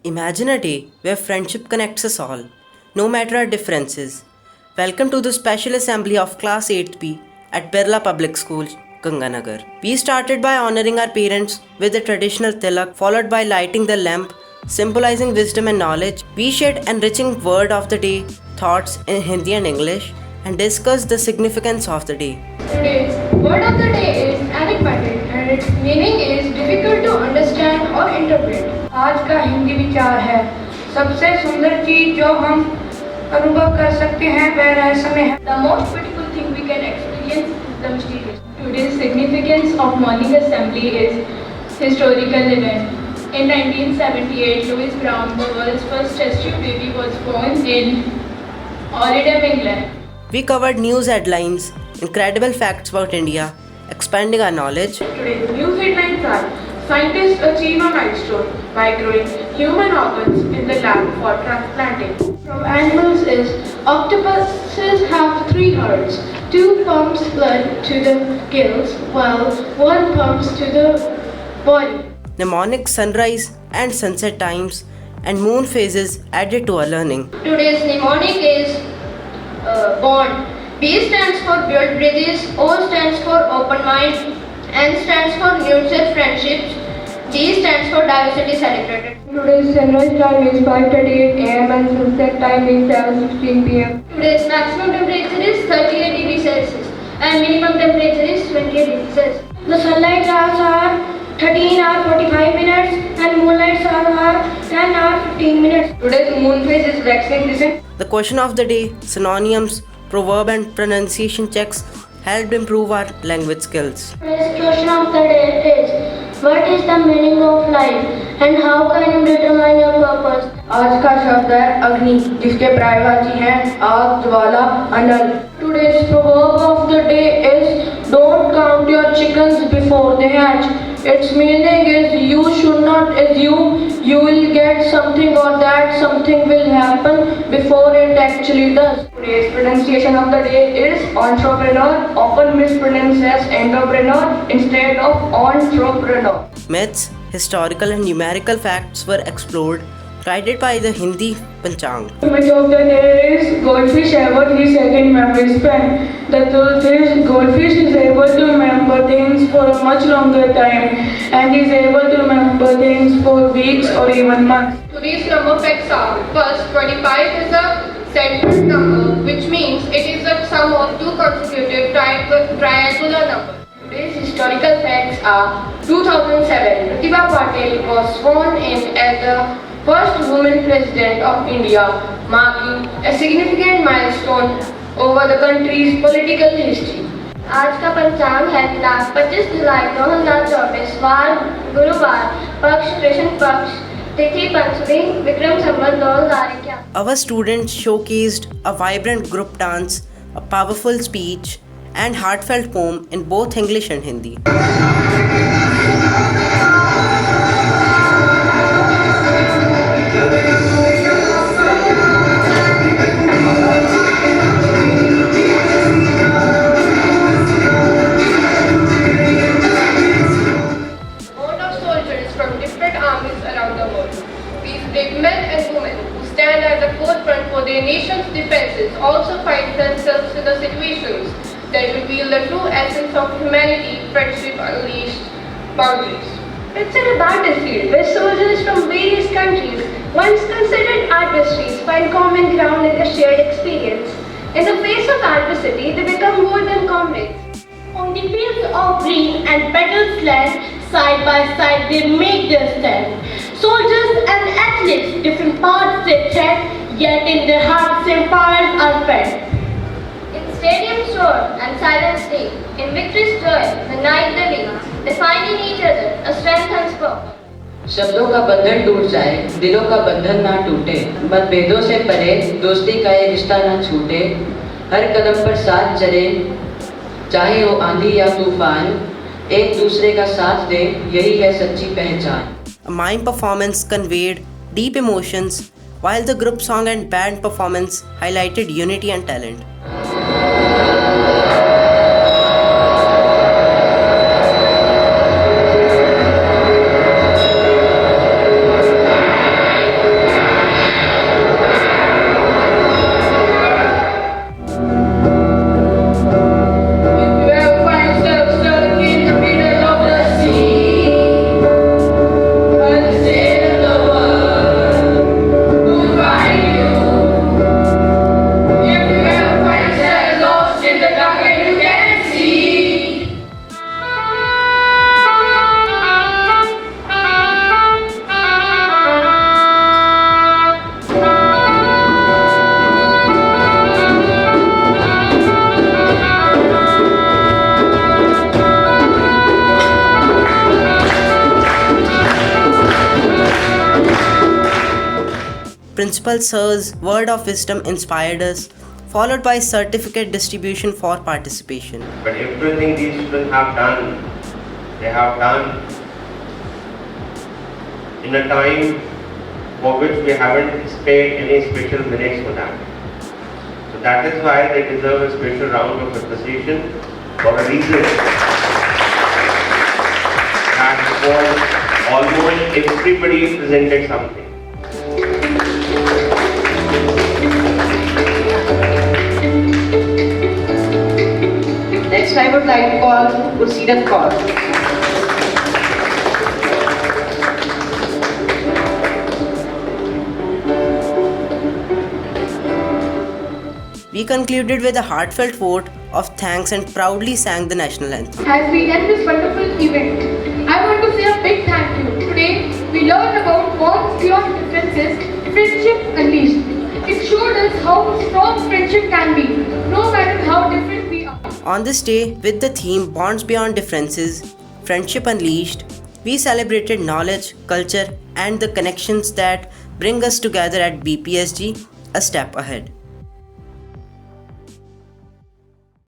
Imagine a day where friendship connects us all, no matter our differences. Welcome to the special assembly of Class 8th B at Birla Public School, Ganganagar. We started by honoring our parents with the traditional tilak, followed by lighting the lamp, symbolizing wisdom and knowledge. We shared enriching word of the day, thoughts in Hindi and English, and discussed the significance of the day. Today's word of the day is enigmatic and its meaning is difficult to understand or interpret. आज का हिंदी विचार है सबसे सुंदर चीज जो हम अनुभव कर सकते हैं वह रहस्यमय है. The most beautiful thing we can experience is the mysterious. Today's significance of morning assembly is historical event. In 1978, Louis Brown, the world's first test tube baby, was born in Oldham, England. We covered news headlines, incredible facts about India, expanding our knowledge. Today's news headlines are scientists achieve a milestone by growing human organs in the lab for transplanting. From animals is octopuses have 3 hearts. 2 pumps blood to the gills while 1 pumps to the body. Mnemonic sunrise and sunset times and moon phases added to our learning. Today's mnemonic is bond. B stands for build bridges, O stands for open mind, N stands for nurture friendships, D stands for diversity celebrated. Today's sunrise time is 5:38 a.m. and sunset time is 7:16 p.m. Today's maximum temperature is 38 degrees Celsius and minimum temperature is 28 degrees Celsius. The sunlight hours are 13 hours 45 minutes and moonlight hours are 10 hours 15 minutes. Today's moon phase is waxing crescent. The question of the day, synonyms, proverb and pronunciation checks helped improve our language skills. Today's question of the day is what is the meaning of life and how can you determine your purpose? आज का शब्द है अग्नि, जिसके पर्यायवाची हैं आग, ज्वाला, अनल. Today's proverb of the day is don't count your chickens before they hatch. Its meaning is you should not assume you will get something or that something will happen before it actually does. Today's pronunciation of the day is entrepreneur, often mispronounced as entrepreneur instead of entrepreneur. Myths, historical and numerical facts were explored, guided by the Hindi Panchang. The myth of the day is goldfish have a 3-second memory span. The truth is goldfish is able to remember things for a much longer time and is able to remember things for weeks or even months. Today's number facts are first 25 is a centered number which means it is the sum of 2 consecutive triangular numbers. Today's historical facts are 2007 Pratibha Patil was sworn in as the first woman president of India, marking a significant milestone over the country's political history. आज का पंचांग है दिनांक 25 जुलाई 2024 वार गुरुवार पक्ष कृष्ण पक्ष तिथि पंचमी Vikram Samvat 2021. Our students showcased a vibrant group dance, a powerful speech, and heartfelt poem in both English and Hindi. Men and women who stand at the forefront for their nation's defenses also find themselves in the situations that reveal the true essence of humanity, friendship unleashed boundaries. Picture a battlefield where soldiers from various countries, once considered adversaries, find common ground in the shared experience. In the face of adversity, they become more than comrades. On the fields of green and battle land, side by side they make their stand. Soldiers and athletes, different paths they tread, yet in their hearts same fires are fed. In stadiums roar and silence sing, in victory's joy, the night they win, they find in each other a strength unspoken. शब्दों का बंधन टूट जाए, दिलों का बंधन ना टूटे, मतभेदों से परे दोस्ती का ये रिश्ता ना छूटे, हर कदम पर साथ चले, चाहे वो आंधी या तूफान, एक दूसरे का साथ दे, यही है सच्ची पहचान. A mime performance conveyed deep emotions, while the group song and band performance highlighted unity and talent. Principal Sir's word of wisdom inspired us, followed by certificate distribution for participation. But everything these students have done, they have done in a time for which we haven't spared any special minutes for that. So that is why they deserve a special round of appreciation for a reason that was almost everybody presented something. Next, I would like to call Gursirat Kaur. We concluded with a heartfelt vote of thanks and proudly sang the national anthem. As we end this wonderful event, I want to say a big thank you. Today, we learned about bonds beyond differences, friendship unleashed. It showed us how strong friendship can be, no matter how different we are. On this day, with the theme Bonds Beyond Differences, Friendship Unleashed, we celebrated knowledge, culture, and the connections that bring us together at BPSG a step ahead.